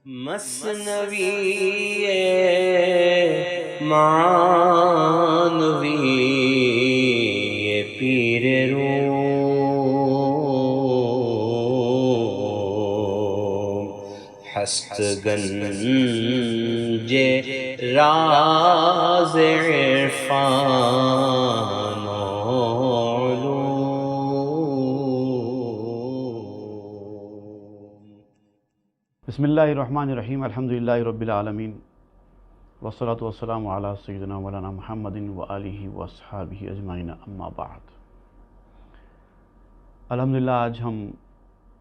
مثنوی معنوی پیر روم ہست گنج راز عرفان و علوم۔ بسم اللہ الرحمن الرحیم، الحمدللہ رب العالمین، والصلاة والسلام علی سیدنا مولانا محمد وآلہ واصحابہ اجمعین، اما بعد۔ الحمدللہ آج ہم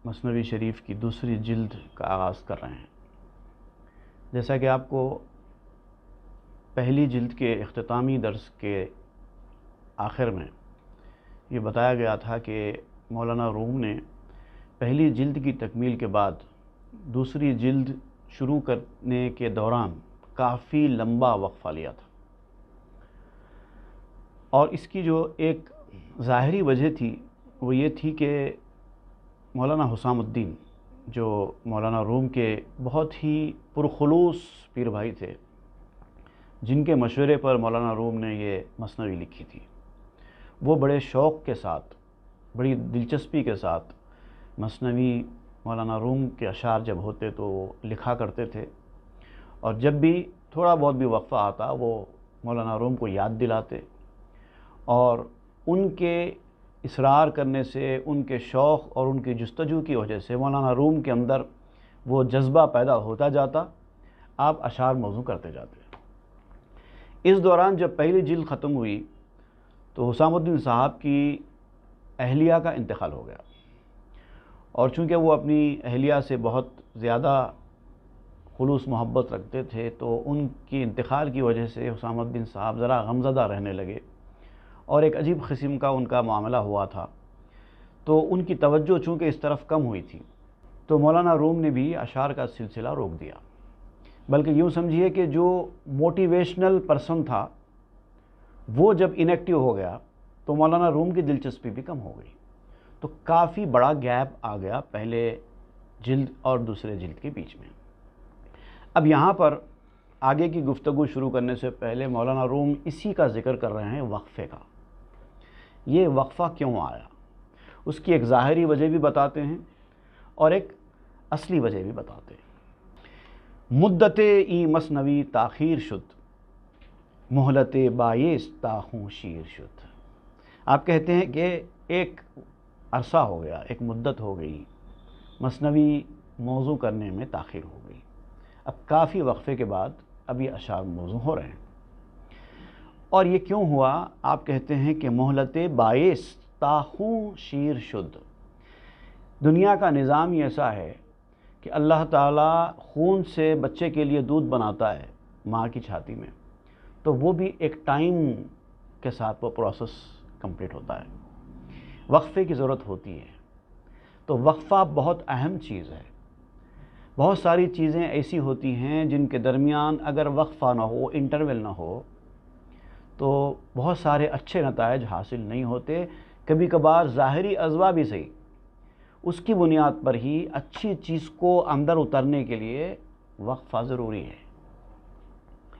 مثنوی شریف کی دوسری جلد کا آغاز کر رہے ہیں۔ جیسا کہ آپ کو پہلی جلد کے اختتامی درس کے آخر میں یہ بتایا گیا تھا کہ مولانا روم نے پہلی جلد کی تکمیل کے بعد دوسری جلد شروع کرنے کے دوران کافی لمبا وقفہ لیا تھا، اور اس کی جو ایک ظاہری وجہ تھی وہ یہ تھی کہ مولانا حسام الدین جو مولانا روم کے بہت ہی پرخلوص پیر بھائی تھے، جن کے مشورے پر مولانا روم نے یہ مثنوی لکھی تھی، وہ بڑے شوق کے ساتھ، بڑی دلچسپی کے ساتھ مثنوی مولانا روم کے اشعار جب ہوتے تو لکھا کرتے تھے، اور جب بھی تھوڑا بہت بھی وقفہ آتا وہ مولانا روم کو یاد دلاتے، اور ان کے اصرار کرنے سے، ان کے شوق اور ان کی جستجو کی وجہ سے مولانا روم کے اندر وہ جذبہ پیدا ہوتا جاتا، آپ اشعار موضوع کرتے جاتے۔ اس دوران جب پہلی جلد ختم ہوئی تو حسام الدین صاحب کی اہلیہ کا انتقال ہو گیا، اور چونکہ وہ اپنی اہلیہ سے بہت زیادہ خلوص محبت رکھتے تھے تو ان کی انتقال کی وجہ سے حسام الدین صاحب ذرا غمزدہ رہنے لگے، اور ایک عجیب قسم کا ان کا معاملہ ہوا تھا، تو ان کی توجہ چونکہ اس طرف کم ہوئی تھی تو مولانا روم نے بھی اشعار کا سلسلہ روک دیا، بلکہ یوں سمجھیے کہ جو موٹیویشنل پرسن تھا وہ جب انیکٹیو ہو گیا تو مولانا روم کی دلچسپی بھی کم ہو گئی، تو کافی بڑا گیپ آ گیا پہلے جلد اور دوسرے جلد کے بیچ میں۔ اب یہاں پر آگے کی گفتگو شروع کرنے سے پہلے مولانا روم اسی کا ذکر کر رہے ہیں، وقفے کا۔ یہ وقفہ کیوں آیا، اس کی ایک ظاہری وجہ بھی بتاتے ہیں اور ایک اصلی وجہ بھی بتاتے ہیں۔ مدت ای مثنوی تاخیر شد، مہلت بایس تاخوں شیر شد۔ آپ کہتے ہیں کہ ایک عرصہ ہو گیا، ایک مدت ہو گئی، مثنوی موضوع کرنے میں تاخیر ہو گئی، اب کافی وقفے کے بعد اب یہ اشعار موضوع ہو رہے ہیں۔ اور یہ کیوں ہوا؟ آپ کہتے ہیں کہ مہلت باعث تاخوں شیر شد۔ دنیا کا نظام ہی ایسا ہے کہ اللہ تعالیٰ خون سے بچے کے لیے دودھ بناتا ہے ماں کی چھاتی میں، تو وہ بھی ایک ٹائم کے ساتھ وہ پروسیس کمپلیٹ ہوتا ہے، وقفے کی ضرورت ہوتی ہے۔ تو وقفہ بہت اہم چیز ہے۔ بہت ساری چیزیں ایسی ہوتی ہیں جن کے درمیان اگر وقفہ نہ ہو، انٹرول نہ ہو، تو بہت سارے اچھے نتائج حاصل نہیں ہوتے۔ کبھی کبھار ظاہری اذوا بھی صحیح، اس کی بنیاد پر ہی اچھی چیز کو اندر اترنے کے لیے وقفہ ضروری ہے،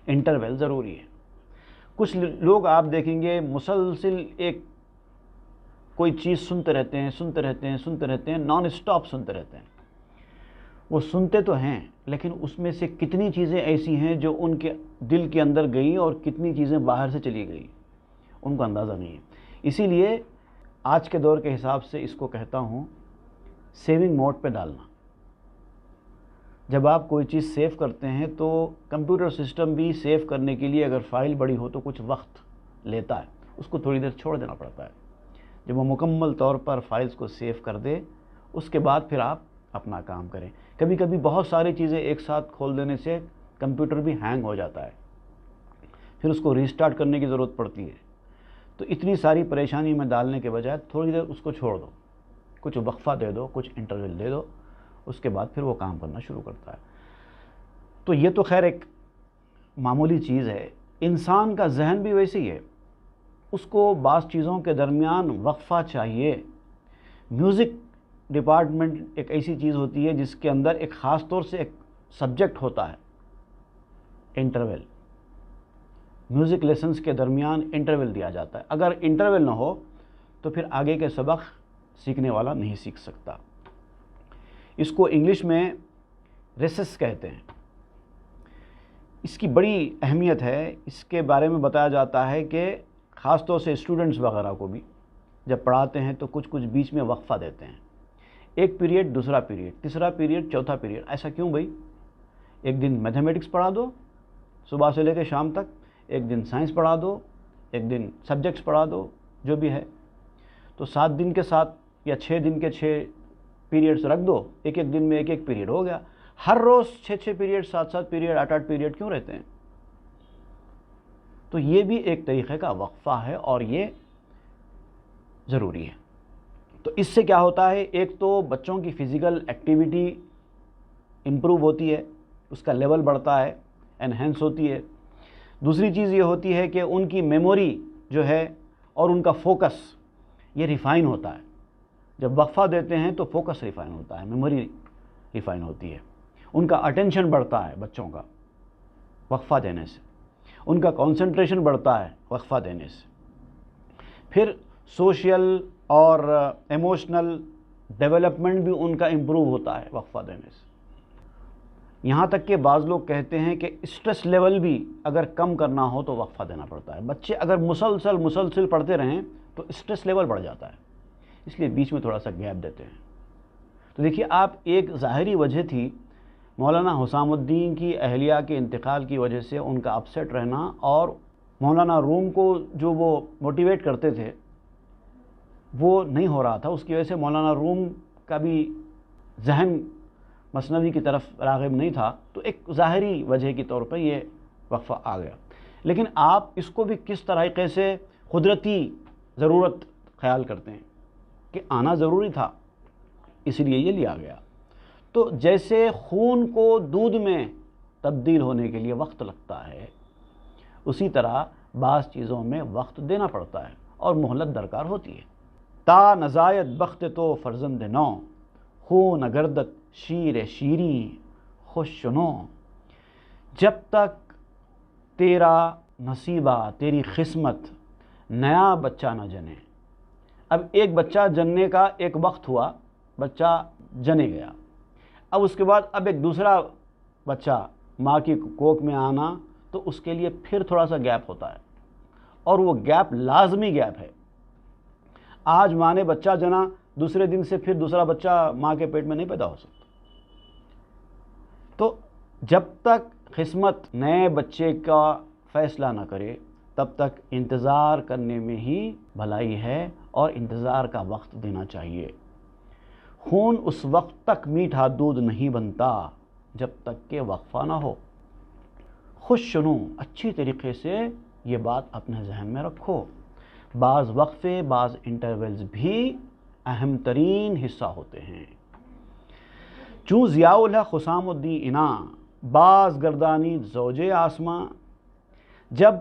انٹرول ضروری ہے۔ کچھ لوگ آپ دیکھیں گے مسلسل ایک کوئی چیز سنتے رہتے ہیں، نان اسٹاپ سنتے رہتے ہیں۔ وہ سنتے تو ہیں لیکن اس میں سے کتنی چیزیں ایسی ہیں جو ان کے دل کے اندر گئیں اور کتنی چیزیں باہر سے چلی گئیں، ان کو اندازہ نہیں ہے۔ اسی لیے آج کے دور کے حساب سے اس کو کہتا ہوں سیونگ موڈ پہ ڈالنا۔ جب آپ کوئی چیز سیو کرتے ہیں تو کمپیوٹر سسٹم بھی سیو کرنے کے لیے اگر فائل بڑی ہو تو کچھ وقت لیتا ہے، اس کو تھوڑی دیر چھوڑ دینا پڑتا ہے۔ جب وہ مکمل طور پر فائلز کو سیو کر دے اس کے بعد پھر آپ اپنا کام کریں۔ کبھی کبھی بہت ساری چیزیں ایک ساتھ کھول دینے سے کمپیوٹر بھی ہینگ ہو جاتا ہے، پھر اس کو ریسٹارٹ کرنے کی ضرورت پڑتی ہے۔ تو اتنی ساری پریشانی میں ڈالنے کے بجائے تھوڑی دیر اس کو چھوڑ دو، کچھ وقفہ دے دو، کچھ انٹرول دے دو، اس کے بعد پھر وہ کام کرنا شروع کرتا ہے۔ تو یہ تو خیر ایک معمولی چیز ہے۔ انسان کا ذہن بھی ویسے ہی ہے، اس کو بعض چیزوں کے درمیان وقفہ چاہیے۔ میوزک ڈپارٹمنٹ ایک ایسی چیز ہوتی ہے جس کے اندر ایک خاص طور سے ایک سبجیکٹ ہوتا ہے انٹرول، میوزک لیسنز کے درمیان انٹرول دیا جاتا ہے. اگر انٹرول نہ ہو تو پھر آگے کے سبق سیکھنے والا نہیں سیکھ سکتا. اس کو انگلش میں ریسس کہتے ہیں. اس کی بڑی اہمیت ہے. اس کے بارے میں بتایا جاتا ہے کہ خاص طور سے اسٹوڈنٹس وغیرہ کو بھی جب پڑھاتے ہیں تو کچھ بیچ میں وقفہ دیتے ہیں. ایک پیریڈ، دوسرا پیریڈ، تیسرا پیریڈ، چوتھا پیریڈ. ایسا کیوں بھائی؟ ایک دن میتھمیٹکس پڑھا دو صبح سے لے کے شام تک، ایک دن سائنس پڑھا دو، ایک دن سبجیکٹس پڑھا دو، جو بھی ہے. تو 7 دن کے 7 یا 6 دن کے 6 پیریڈز رکھ دو، ایک ایک دن میں ایک ایک پیریڈ ہو گیا. ہر روز 6 پیریڈ، 7 پیریڈ، 8 پیریڈ کیوں رہتے ہیں؟ تو یہ بھی ایک طریقے کا وقفہ ہے اور یہ ضروری ہے. تو اس سے کیا ہوتا ہے؟ ایک تو بچوں کی فزیکل ایکٹیویٹی امپروو ہوتی ہے، اس کا لیول بڑھتا ہے، انہینس ہوتی ہے. دوسری چیز یہ ہوتی ہے کہ ان کی میموری جو ہے اور ان کا فوکس یہ ریفائن ہوتا ہے. جب وقفہ دیتے ہیں تو فوکس ریفائن ہوتا ہے، میموری ریفائن ہوتی ہے، ان کا اٹینشن بڑھتا ہے بچوں کا وقفہ دینے سے، ان کا کنسنٹریشن بڑھتا ہے وقفہ دینے سے. پھر سوشل اور ایموشنل ڈیولپمنٹ بھی ان کا امپروو ہوتا ہے وقفہ دینے سے. یہاں تک کہ بعض لوگ کہتے ہیں کہ اسٹریس لیول بھی اگر کم کرنا ہو تو وقفہ دینا پڑتا ہے. بچے اگر مسلسل پڑھتے رہیں تو اسٹریس لیول بڑھ جاتا ہے، اس لیے بیچ میں تھوڑا سا گیپ دیتے ہیں. تو دیکھیے آپ، ایک ظاہری وجہ تھی مولانا حسام الدین کی اہلیہ کے انتقال کی وجہ سے ان کا اپسیٹ رہنا، اور مولانا روم کو جو وہ موٹیویٹ کرتے تھے وہ نہیں ہو رہا تھا. اس کی وجہ سے مولانا روم کا بھی ذہن مثنوی کی طرف راغب نہیں تھا. تو ایک ظاہری وجہ کے طور پر یہ وقفہ آ گیا. لیکن آپ اس کو بھی کس طریقے سے قدرتی ضرورت خیال کرتے ہیں کہ آنا ضروری تھا، اس لیے یہ لیا گیا. تو جیسے خون کو دودھ میں تبدیل ہونے کے لیے وقت لگتا ہے، اسی طرح بعض چیزوں میں وقت دینا پڑتا ہے اور مہلت درکار ہوتی ہے. تا نزایت بخت تو فرزند نو، خون گردت شیر شیریں خوش سنو. جب تک تیرا نصیبہ، تیری قسمت نیا بچہ نہ جنے. اب ایک بچہ جننے کا ایک وقت ہوا، بچہ جنے گیا. اب اس کے بعد ایک دوسرا بچہ ماں کی کوکھ میں آنا، تو اس کے لیے پھر تھوڑا سا گیپ ہوتا ہے، اور وہ گیپ لازمی گیپ ہے. آج ماں نے بچہ جنا، دوسرے دن سے پھر دوسرا بچہ ماں کے پیٹ میں نہیں پیدا ہو سکتا. تو جب تک قسمت نئے بچے کا فیصلہ نہ کرے تب تک انتظار کرنے میں ہی بھلائی ہے، اور انتظار کا وقت دینا چاہیے. خون اس وقت تک میٹھا دودھ نہیں بنتا جب تک کہ وقفہ نہ ہو. خوش سنو، اچھی طریقے سے یہ بات اپنے ذہن میں رکھو. بعض وقفے، بعض انٹرولز بھی اہم ترین حصہ ہوتے ہیں. چوں ضیاء الحق حسام الدین انا باز گردانی زوج آسماں. جب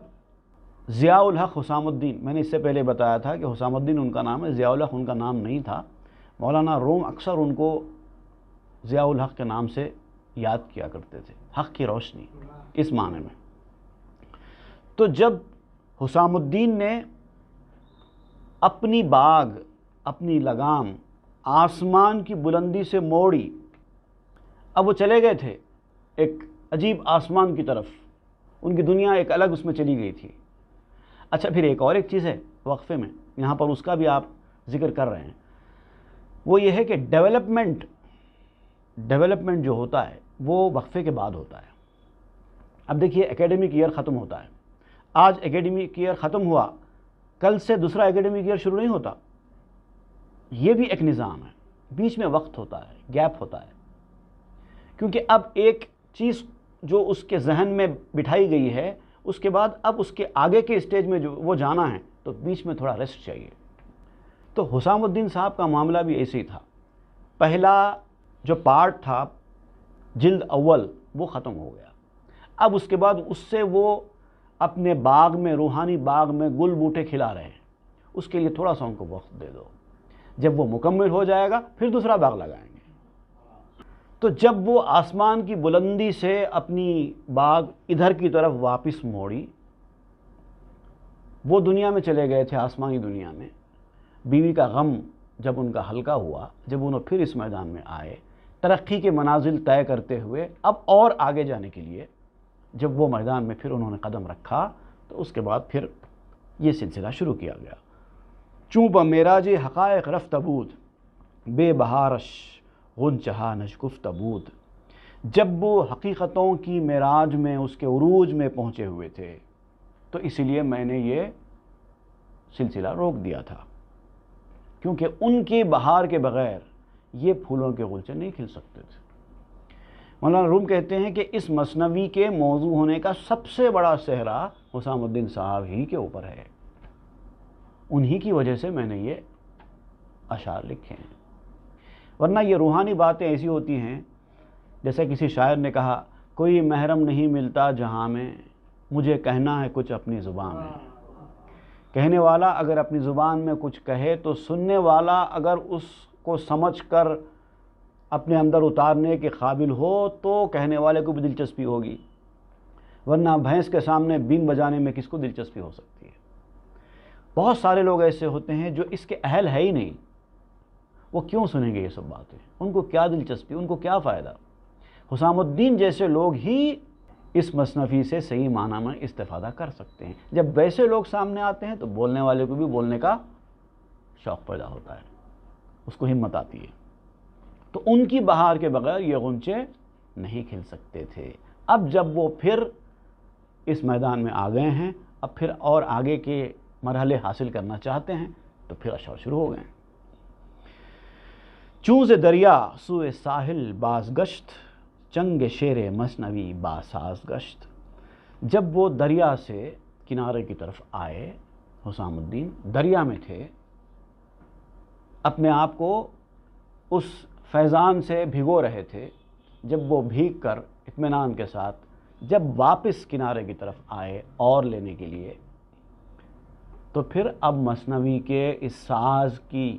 ضیاء الحق حسام الدین، میں نے اس سے پہلے بتایا تھا کہ حسام الدین ان کا نام ہے، ضیاء الحق ان کا نام نہیں تھا. مولانا روم اکثر ان کو ضیاء الحق کے نام سے یاد کیا کرتے تھے، حق کی روشنی اس معنی میں. تو جب حسام الدین نے اپنی باغ، اپنی لگام آسمان کی بلندی سے موڑی، اب وہ چلے گئے تھے ایک عجیب آسمان کی طرف، ان کی دنیا ایک الگ اس میں چلی گئی تھی. اچھا، پھر ایک چیز ہے وقفے میں، یہاں پر اس کا بھی آپ ذکر کر رہے ہیں، وہ یہ ہے کہ ڈیولپمنٹ جو ہوتا ہے وہ وقفے کے بعد ہوتا ہے. اب دیکھیے اکیڈمک ایئر ختم ہوتا ہے، آج اکیڈمک ایئر ختم ہوا، کل سے دوسرا اکیڈمک ایئر شروع نہیں ہوتا. یہ بھی ایک نظام ہے، بیچ میں وقت ہوتا ہے، گیپ ہوتا ہے، کیونکہ اب ایک چیز جو اس کے ذہن میں بٹھائی گئی ہے، اس کے بعد اب اس کے آگے کے اسٹیج میں جو وہ جانا ہے، تو بیچ میں تھوڑا ریسٹ چاہیے. تو حسام الدین صاحب کا معاملہ بھی ایسے ہی تھا. پہلا جو پارٹ تھا جلد اول وہ ختم ہو گیا. اب اس کے بعد اس سے وہ اپنے باغ میں، روحانی باغ میں گل بوٹے کھلا رہے ہیں. اس کے لیے تھوڑا سا ان کو وقت دے دو. جب وہ مکمل ہو جائے گا پھر دوسرا باغ لگائیں گے. تو جب وہ آسمان کی بلندی سے اپنی باغ ادھر کی طرف واپس موڑی، وہ دنیا میں چلے گئے تھے، آسمانی دنیا میں، بیوی کا غم جب ان کا ہلکا ہوا، جب انہوں پھر اس میدان میں آئے ترقی کے منازل طے کرتے ہوئے، اب اور آگے جانے کے لیے جب وہ میدان میں پھر انہوں نے قدم رکھا تو اس کے بعد پھر یہ سلسلہ شروع کیا گیا۔ چوں بہ معراج حقائق رفت بود، بے بہارش غنچہا نشگفت بود۔ جب وہ حقیقتوں کی معراج میں، اس کے عروج میں پہنچے ہوئے تھے تو اس لیے میں نے یہ سلسلہ روک دیا تھا، کیونکہ ان کی بہار کے بغیر یہ پھولوں کے غلچے نہیں کھل سکتے تھے۔ مولانا روم کہتے ہیں کہ اس مثنوی کے موضوع ہونے کا سب سے بڑا صحرا حسام الدین صاحب ہی کے اوپر ہے، انہی کی وجہ سے میں نے یہ اشعار لکھے ہیں۔ ورنہ یہ روحانی باتیں ایسی ہوتی ہیں، جیسے کسی شاعر نے کہا، کوئی محرم نہیں ملتا جہاں میں، مجھے کہنا ہے کچھ اپنی زبان میں۔ کہنے والا اگر اپنی زبان میں کچھ کہے تو سننے والا اگر اس کو سمجھ کر اپنے اندر اتارنے کے قابل ہو تو کہنے والے کو بھی دلچسپی ہوگی، ورنہ بھینس کے سامنے بین بجانے میں کس کو دلچسپی ہو سکتی ہے؟ بہت سارے لوگ ایسے ہوتے ہیں جو اس کے اہل ہے ہی نہیں، وہ کیوں سنیں گے یہ سب باتیں؟ ان کو کیا دلچسپی، ان کو کیا فائدہ؟ حسام الدین جیسے لوگ ہی اس مثنوی سے صحیح معنی میں استفادہ کر سکتے ہیں۔ جب ویسے لوگ سامنے آتے ہیں تو بولنے والے کو بھی بولنے کا شوق پیدا ہوتا ہے، اس کو ہمت آتی ہے۔ تو ان کی بہار کے بغیر یہ غنچے نہیں کھل سکتے تھے۔ اب جب وہ پھر اس میدان میں آ گئے ہیں، اب پھر اور آگے کے مرحلے حاصل کرنا چاہتے ہیں تو پھر اشعار شروع ہو گئے ہیں۔ چوں ز دریا سوئے ساحل باز گشت، چنگ شیر مثنوی باساز گشت۔ جب وہ دریا سے کنارے کی طرف آئے، حسام الدین دریا میں تھے، اپنے آپ کو اس فیضان سے بھگو رہے تھے، جب وہ بھیگ کر اطمینان کے ساتھ جب واپس کنارے کی طرف آئے اور لینے کے لیے، تو پھر اب مثنوی کے اس ساز کی،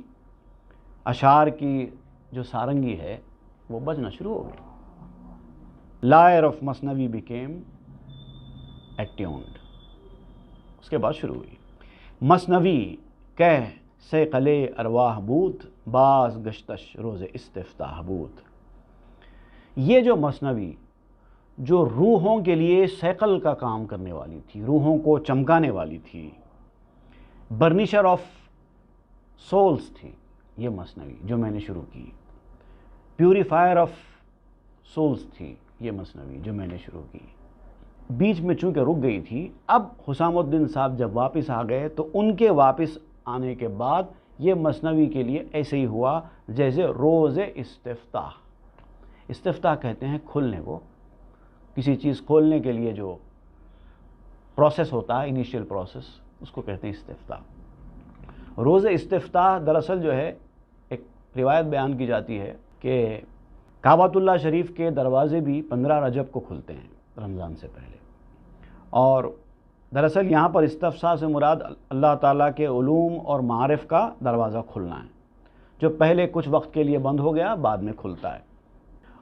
اشعار کی جو سارنگی ہے وہ بجنا شروع ہو گئی۔ lyre of مثنوی became attuned۔ اس کے بعد شروع ہوئی مثنوی کہہ صیقلِ ارواح بود، باز گشتش روز استفتاح بود۔ یہ جو مثنوی جو روحوں کے لیے صیقل کا کام کرنے والی تھی، روحوں کو چمکانے والی تھی، برنیشر آف سولز تھی، یہ مثنوی جو میں نے شروع کی، پیوریفائر آف سولز تھی یہ مثنوی جو میں نے شروع کی، بیچ میں چونکہ رک گئی تھی۔ اب حسام الدین صاحب جب واپس آ گئے تو ان کے واپس آنے کے بعد یہ مثنوی کے لیے ایسے ہی ہوا جیسے روز استفتاح۔ استفتاح کہتے ہیں کھولنے کو، کسی چیز کھولنے کے لیے جو پروسیس ہوتا ہے، انیشیل پروسیس، اس کو کہتے ہیں استفتاح۔ روز استفتاح دراصل جو ہے، ایک روایت بیان کی جاتی ہے کہ کعبۃ اللہ شریف کے دروازے بھی 15 رجب کو کھلتے ہیں، رمضان سے پہلے، اور دراصل یہاں پر استفتاح سے مراد اللہ تعالیٰ کے علوم اور معارف کا دروازہ کھلنا ہے، جو پہلے کچھ وقت کے لیے بند ہو گیا، بعد میں کھلتا ہے۔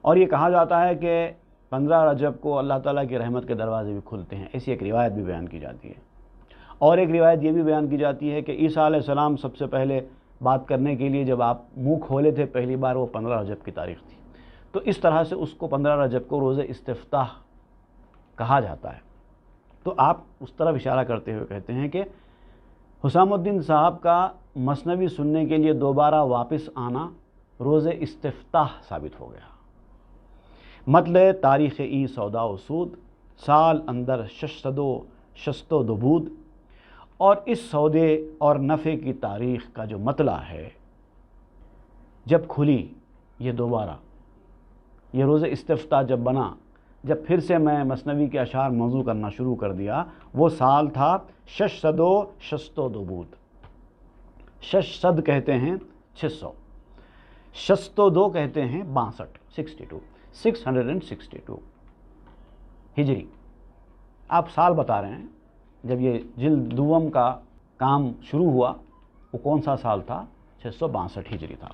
اور یہ کہا جاتا ہے کہ 15 رجب کو اللہ تعالیٰ کی رحمت کے دروازے بھی کھلتے ہیں، ایسی ایک روایت بھی بیان کی جاتی ہے۔ اور ایک روایت یہ بھی بیان کی جاتی ہے کہ عیسیٰ علیہ السلام سب سے پہلے بات کرنے کے لیے جب آپ منہ کھولے تھے پہلی بار، وہ 15 رجب کی تاریخ تھی، تو اس طرح سے اس کو 15 رجب کو روز استفتاح کہا جاتا ہے۔ تو آپ اس طرف اشارہ کرتے ہوئے کہتے ہیں کہ حسام الدین صاحب کا مثنوی سننے کے لیے دوبارہ واپس آنا روز استفتاح ثابت ہو گیا۔ مطلع تاریخ ای سودا و سود، سال اندر 662 بود۔ اور اس سودے اور نفع کی تاریخ کا جو مطلع ہے، جب کھلی یہ دوبارہ، یہ روز استفتاح جب بنا، جب پھر سے میں مثنوی کے اشعار موضوع کرنا شروع کر دیا، وہ سال تھا 662 بود۔ 600 کہتے ہیں 600، 62 کہتے ہیں 62، 662 ہجری۔ آپ سال بتا رہے ہیں، جب یہ جلد دوم کا کام شروع ہوا وہ کون سا سال تھا؟ 662 ہجری تھا۔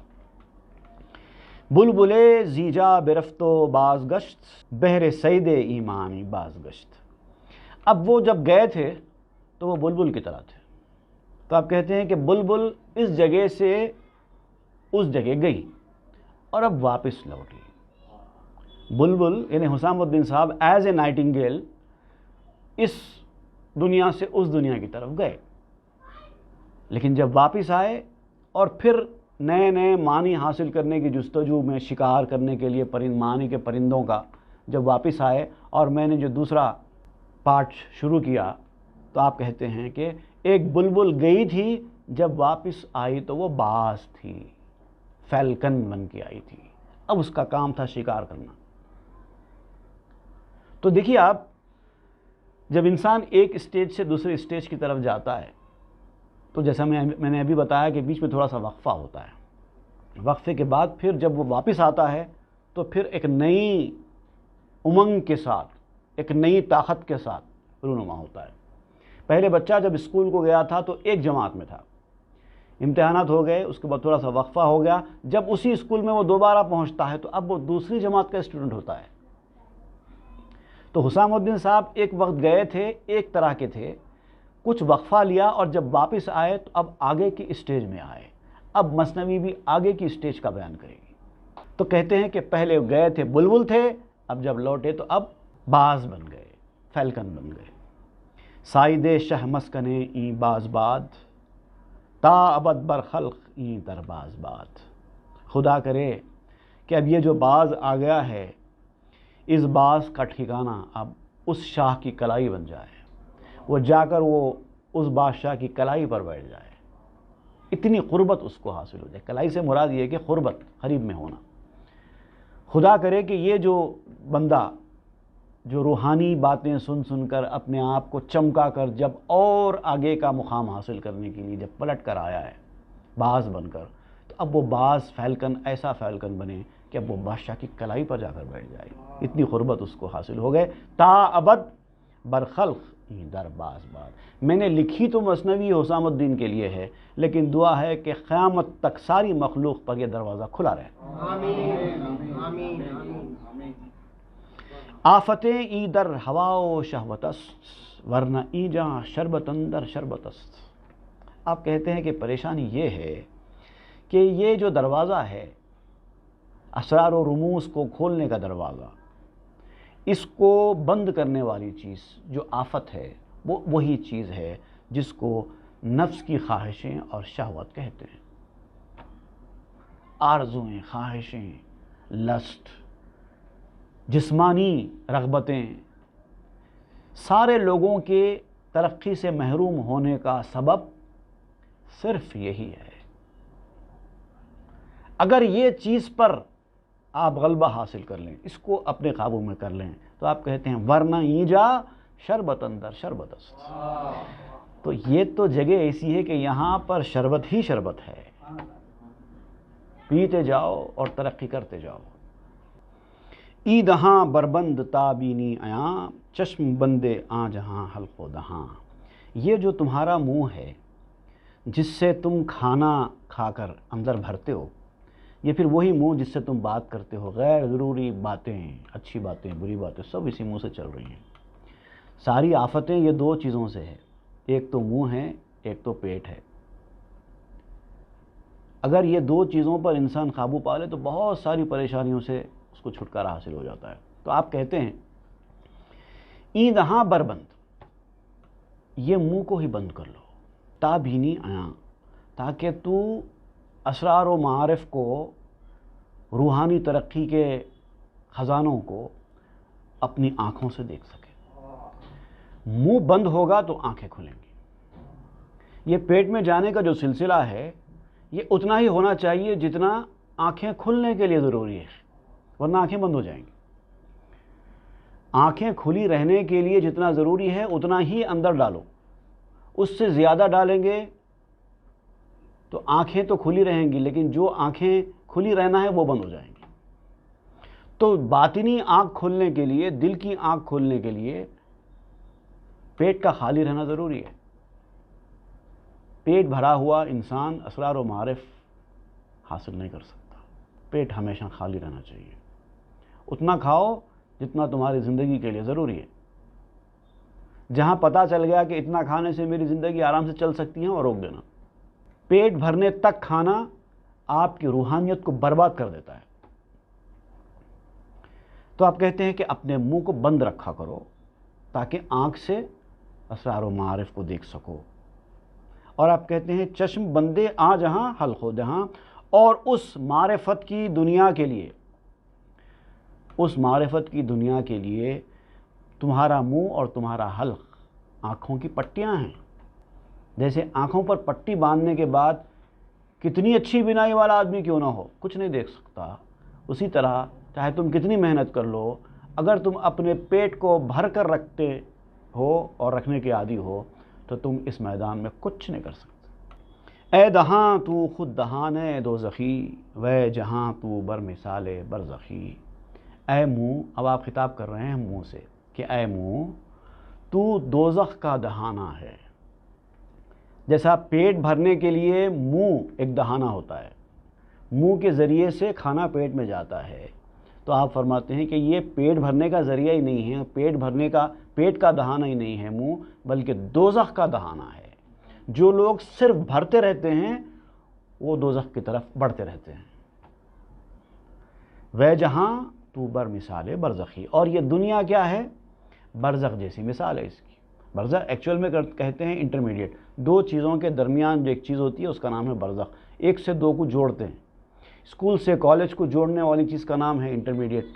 بلبلے زیجا برفت و بازگشت، بہر سید ایمانی بازگشت۔ اب وہ جب گئے تھے تو وہ بلبل کی طرح تھے، تو آپ کہتے ہیں کہ بلبل اس جگہ سے اس جگہ گئی اور اب واپس لوٹی۔ بلبل یعنی حسام الدین صاحب ایز اے نائٹنگیل اس دنیا سے اس دنیا کی طرف گئے، لیکن جب واپس آئے اور پھر نئے نئے معنی حاصل کرنے کی جستجو میں شکار کرنے کے لیے معنی کے پرندوں کا جب واپس آئے اور میں نے جو دوسرا پارٹ شروع کیا، تو آپ کہتے ہیں کہ ایک بلبل گئی تھی، جب واپس آئی تو وہ باز تھی، فیلکن بن کے آئی تھی، اب اس کا کام تھا شکار کرنا۔ تو دیکھیے آپ، جب انسان ایک اسٹیج سے دوسرے اسٹیج کی طرف جاتا ہے تو جیسا میں نے ابھی بتایا کہ بیچ میں تھوڑا سا وقفہ ہوتا ہے، وقفے کے بعد پھر جب وہ واپس آتا ہے تو پھر ایک نئی امنگ کے ساتھ، ایک نئی طاقت کے ساتھ رونما ہوتا ہے۔ پہلے بچہ جب اسکول کو گیا تھا تو ایک جماعت میں تھا، امتحانات ہو گئے، اس کے بعد تھوڑا سا وقفہ ہو گیا، جب اسی اسکول میں وہ دوبارہ پہنچتا ہے تو اب وہ دوسری جماعت کا اسٹوڈنٹ ہوتا ہے۔ تو حسام الدین صاحب ایک وقت گئے تھے، ایک طرح کے تھے، کچھ وقفہ لیا اور جب واپس آئے تو اب آگے کی اسٹیج میں آئے، اب مثنوی بھی آگے کی اسٹیج کا بیان کرے گی۔ تو کہتے ہیں کہ پہلے گئے تھے بلبل تھے، اب جب لوٹے تو اب باز بن گئے، فیلکن بن گئے۔ سائد شہ مسکنے این باز باد، تا ابد بر خلق این در باز باد۔ خدا کرے کہ اب یہ جو باز آ گیا ہے، اس باز کا ٹھکانہ اب اس شاہ کی کلائی بن جائے، وہ جا کر وہ اس بادشاہ کی کلائی پر بیٹھ جائے، اتنی قربت اس کو حاصل ہو جائے۔ کلائی سے مراد یہ ہے کہ قربت، قریب میں ہونا۔ خدا کرے کہ یہ جو بندہ جو روحانی باتیں سن سن کر اپنے آپ کو چمکا کر جب اور آگے کا مقام حاصل کرنے کے لیے جب پلٹ کر آیا ہے باز بن کر، تو اب وہ باز فیلکن ایسا فیلکن بنے کہ اب وہ بادشاہ کی کلائی پر جا کر بیٹھ جائے، اتنی قربت اس کو حاصل ہو گئے۔ تا ابد برخلق در باز باد۔ میں نے لکھی تو مثنوی حسام الدین کے لیے ہے، لیکن دعا ہے کہ قیامت تک ساری مخلوق پر یہ دروازہ کھلا رہے۔ آفتیں ای در ہوا و شہوت است، ورنہ ای جہاں شربت اندر شربت است۔ آپ کہتے ہیں کہ پریشانی یہ ہے کہ یہ جو دروازہ ہے، اسرار و رموز کو کھولنے کا دروازہ، اس کو بند کرنے والی چیز جو آفت ہے، وہ وہی چیز ہے جس کو نفس کی خواہشیں اور شہوت کہتے ہیں۔ آرزویں، خواہشیں، لسٹ، جسمانی رغبتیں، سارے لوگوں کے ترقی سے محروم ہونے کا سبب صرف یہی ہے۔ اگر یہ چیز پر آپ غلبہ حاصل کر لیں، اس کو اپنے قابو میں کر لیں، تو آپ کہتے ہیں ورنہ اینجا شربت اندر شربت است۔ تو یہ تو جگہ ایسی ہے کہ یہاں پر شربت ہی شربت ہے، پیتے جاؤ اور ترقی کرتے جاؤ۔ ای دہاں بربند تابینی آیاں، چشم بندے آ جہاں حلق و دہاں۔ یہ جو تمہارا منہ ہے جس سے تم کھانا کھا کر اندر بھرتے ہو، یہ پھر وہی منہ جس سے تم بات کرتے ہو، غیر ضروری باتیں، اچھی باتیں، بری باتیں، سب اسی منہ سے چل رہی ہیں۔ ساری آفتیں یہ دو چیزوں سے ہے، ایک تو منہ ہے، ایک تو پیٹ ہے۔ اگر یہ دو چیزوں پر انسان قابو پا لے تو بہت ساری پریشانیوں سے اس کو چھٹکارا حاصل ہو جاتا ہے۔ تو آپ کہتے ہیں ای دہاں بربند، یہ منہ کو ہی بند کر لو، تا بینی آیاں، تاکہ تو اسرار و معارف کو، روحانی ترقی کے خزانوں کو اپنی آنکھوں سے دیکھ سکے۔ منہ بند ہوگا تو آنکھیں کھلیں گی۔ یہ پیٹ میں جانے کا جو سلسلہ ہے، یہ اتنا ہی ہونا چاہیے جتنا آنکھیں کھلنے کے لیے ضروری ہے، ورنہ آنکھیں بند ہو جائیں گی۔ آنکھیں کھلی رہنے کے لیے جتنا ضروری ہے اتنا ہی اندر ڈالو، اس سے زیادہ ڈالیں گے تو آنکھیں تو کھلی رہیں گی، لیکن جو آنکھیں کھلی رہنا ہے وہ بند ہو جائیں گی۔ تو باطنی آنکھ کھولنے کے لیے، دل کی آنکھ کھولنے کے لیے پیٹ کا خالی رہنا ضروری ہے۔ پیٹ بھرا ہوا انسان اسرار و معارف حاصل نہیں کر سکتا۔ پیٹ ہمیشہ خالی رہنا چاہیے. اتنا کھاؤ جتنا تمہاری زندگی کے لیے ضروری ہے. جہاں پتہ چل گیا کہ اتنا کھانے سے میری زندگی آرام سے چل سکتی ہے، اور روک دینا. پیٹ بھرنے تک کھانا آپ کی روحانیت کو برباد کر دیتا ہے. تو آپ کہتے ہیں کہ اپنے منہ کو بند رکھا کرو تاکہ آنکھ سے اسرار و معارف کو دیکھ سکو. اور آپ کہتے ہیں چشم بندے آ جہاں حلق ہو جہاں. اور اس معرفت کی دنیا کے لیے تمہارا منہ اور تمہارا حلق آنکھوں کی پٹیاں ہیں. جیسے آنکھوں پر پٹی باندھنے کے بعد کتنی اچھی بینائی والا آدمی کیوں نہ ہو کچھ نہیں دیکھ سکتا، اسی طرح چاہے تم کتنی محنت کر لو، اگر تم اپنے پیٹ کو بھر کر رکھتے ہو اور رکھنے کے عادی ہو تو تم اس میدان میں کچھ نہیں کر سکتے. اے دہاں تو خود دہانے دوزخی، وے جہاں تو بر مثال برزخی. اے منہ، اب آپ خطاب کر رہے ہیں منہ سے کہ اے منہ تو دوزخ کا دہانہ ہے. جیسا پیٹ بھرنے کے لیے منہ ایک دہانہ ہوتا ہے، منہ کے ذریعے سے کھانا پیٹ میں جاتا ہے، تو آپ فرماتے ہیں کہ یہ پیٹ بھرنے کا ذریعہ ہی نہیں ہے، پیٹ کا دہانہ ہی نہیں ہے منہ، بلکہ دوزخ کا دہانہ ہے. جو لوگ صرف بھرتے رہتے ہیں وہ دوزخ کی طرف بڑھتے رہتے ہیں. وے جہاں تو بر مثال برزخی. اور یہ دنیا کیا ہے؟ برزخ جیسی مثال ہے اس کی. برزخ ایکچول میں کہتے ہیں انٹرمیڈیٹ، دو چیزوں کے درمیان جو ایک چیز ہوتی ہے اس کا نام ہے برزخ. ایک سے دو کو جوڑتے ہیں. اسکول سے کالج کو جوڑنے والی چیز کا نام ہے انٹرمیڈیٹ.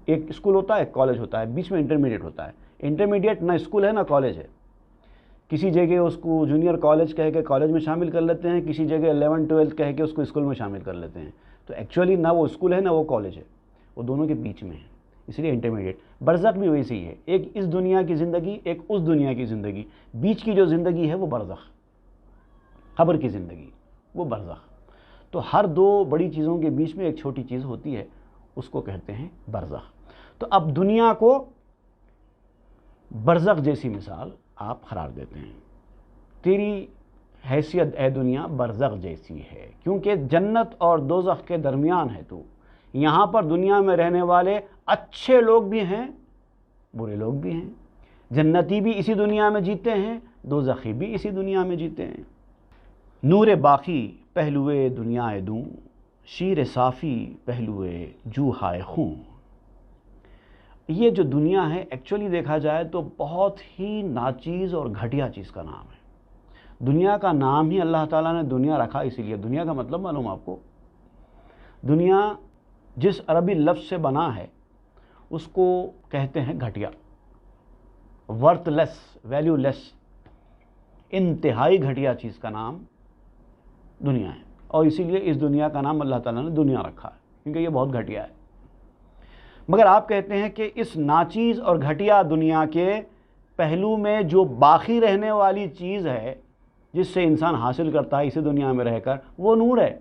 ایک اسکول ہوتا ہے ایک کالج ہوتا ہے، بیچ میں انٹرمیڈیٹ ہوتا ہے. انٹرمیڈیٹ نہ اسکول ہے نہ کالج ہے. کسی جگہ اس کو جونیئر کالج کہہ کے کالج میں شامل کر لیتے ہیں، کسی جگہ 11 12 کہہ کے اس کو اسکول میں شامل کر لیتے ہیں. تو ایکچولی نہ وہ اسکول ہے نہ وہ کالج ہے، وہ دونوں کے بیچ میں ہے، اس لیے انٹرمیڈیٹ. برزخ بھی ویسے ہی ہے، ایک اس دنیا کی زندگی ایک اس دنیا کی زندگی، بیچ کی جو زندگی ہے وہ برزخ، قبر کی زندگی وہ برزخ. تو ہر دو بڑی چیزوں کے بیچ میں ایک چھوٹی چیز ہوتی ہے، اس کو کہتے ہیں برزخ. تو اب دنیا کو برزخ جیسی مثال آپ قرار دیتے ہیں. تیری حیثیت اے دنیا برزخ جیسی ہے، کیونکہ جنت اور دوزخ کے درمیان ہے تو. یہاں پر دنیا میں رہنے والے اچھے لوگ بھی ہیں، برے لوگ بھی ہیں. جنتی بھی اسی دنیا میں جیتے ہیں، دوزخی بھی اسی دنیا میں جیتے ہیں. نور باقی پہلوئے دنیا دوں، شیر صافی پہلوئے جو ہائے خوں. یہ جو دنیا ہے ایکچولی دیکھا جائے تو بہت ہی ناچیز اور گھٹیا چیز کا نام ہے. دنیا کا نام ہی اللہ تعالیٰ نے دنیا رکھا اسی لیے. دنیا کا مطلب معلوم آپ کو؟ دنیا جس عربی لفظ سے بنا ہے اس کو کہتے ہیں گھٹیا، ورتھ لیس، ویلیو لیس. انتہائی گھٹیا چیز کا نام دنیا ہے، اور اسی لیے اس دنیا کا نام اللہ تعالیٰ نے دنیا رکھا ہے، کیونکہ یہ بہت گھٹیا ہے. مگر آپ کہتے ہیں کہ اس ناچیز اور گھٹیا دنیا کے پہلو میں جو باقی رہنے والی چیز ہے جس سے انسان حاصل کرتا ہے اسی دنیا میں رہ کر، وہ نور ہے.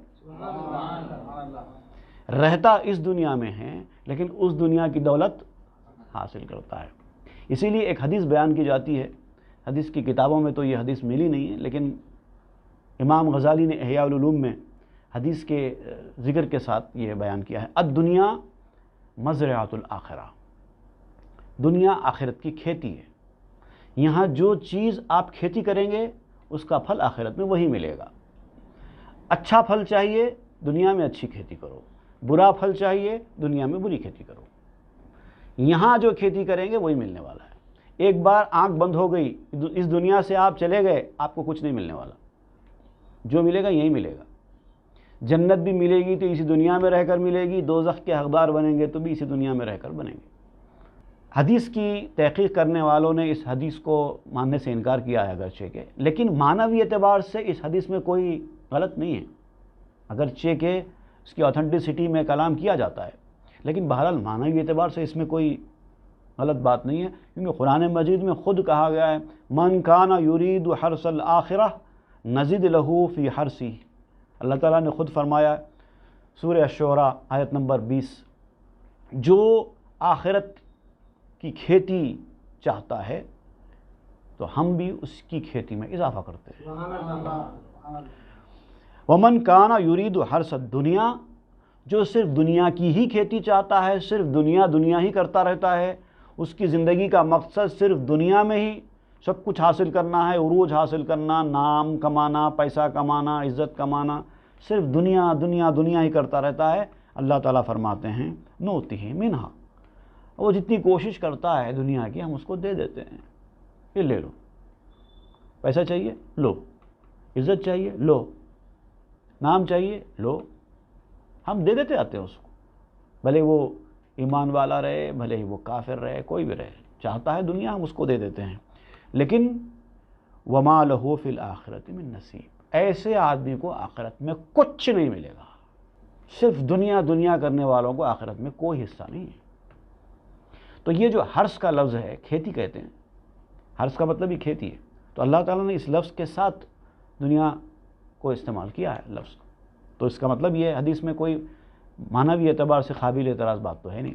رہتا اس دنیا میں ہے لیکن اس دنیا کی دولت حاصل کرتا ہے. اسی لیے ایک حدیث بیان کی جاتی ہے، حدیث کی کتابوں میں تو یہ حدیث ملی نہیں ہے، لیکن امام غزالی نے احیاء العلوم میں حدیث کے ذکر کے ساتھ یہ بیان کیا ہے. الدنیا مزرعۃ الآخرہ. دنیا آخرت کی کھیتی ہے. یہاں جو چیز آپ کھیتی کریں گے اس کا پھل آخرت میں وہی ملے گا. اچھا پھل چاہیے دنیا میں اچھی کھیتی کرو، برا پھل چاہیے دنیا میں بری کھیتی کرو. یہاں جو کھیتی کریں گے وہی ملنے والا ہے. ایک بار آنکھ بند ہو گئی، اس دنیا سے آپ چلے گئے، آپ کو کچھ نہیں ملنے والا. جو ملے گا یہی ملے گا. جنت بھی ملے گی تو اسی دنیا میں رہ کر ملے گی، دوزخ کے حقدار بنیں گے تو بھی اسی دنیا میں رہ کر بنیں گے. حدیث کی تحقیق کرنے والوں نے اس حدیث کو ماننے سے انکار کیا ہے اگرچہ کہ، لیکن معنوی اعتبار سے اس حدیث میں کوئی غلط نہیں ہے، اگرچہ کہ اس کی آتھنٹسٹی میں کلام کیا جاتا ہے، لیکن بہرحال معنوی اعتبار سے اس میں کوئی غلط بات نہیں ہے، کیونکہ قرآن مجید میں خود کہا گیا ہے من کان یرید حرث الآخرہ نزد لہ فی حرثہ. اللہ تعالیٰ نے خود فرمایا سورہ الشعراء آیت نمبر 20، جو آخرت کی کھیتی چاہتا ہے تو ہم بھی اس کی کھیتی میں اضافہ کرتے ہیں. ومن کان یرید حرث الدنیا، جو صرف دنیا کی ہی کھیتی چاہتا ہے، صرف دنیا ہی کرتا رہتا ہے، اس کی زندگی کا مقصد صرف دنیا میں ہی سب کچھ حاصل کرنا ہے، عروج حاصل کرنا، نام کمانا، پیسہ کمانا، عزت کمانا، صرف دنیا ہی کرتا رہتا ہے، اللہ تعالیٰ فرماتے ہیں نوتہ منہا، وہ جتنی کوشش کرتا ہے دنیا کی ہم اس کو دے دیتے ہیں، یہ لے لو، پیسہ چاہیے لو، عزت چاہیے لو، نام چاہیے لو، ہم دے دیتے آتے ہیں اس کو، بھلے وہ ایمان والا رہے، بھلے ہی وہ کافر رہے، کوئی بھی رہے، چاہتا ہے دنیا ہم اس کو دے دیتے ہیں، لیکن وما لہ فی الآخرۃ من نصیب، ایسے آدمی کو آخرت میں کچھ نہیں ملے گا، صرف دنیا کرنے والوں کو آخرت میں کوئی حصہ نہیں ہے۔ تو یہ جو حرث کا لفظ ہے، کھیتی کہتے ہیں، حرث کا مطلب ہی کھیتی ہے، تو اللہ تعالیٰ نے اس لفظ کے ساتھ دنیا کو استعمال کیا ہے لفظ، تو اس کا مطلب یہ حدیث میں کوئی معنوی اعتبار سے قابل اعتراض بات تو ہے نہیں۔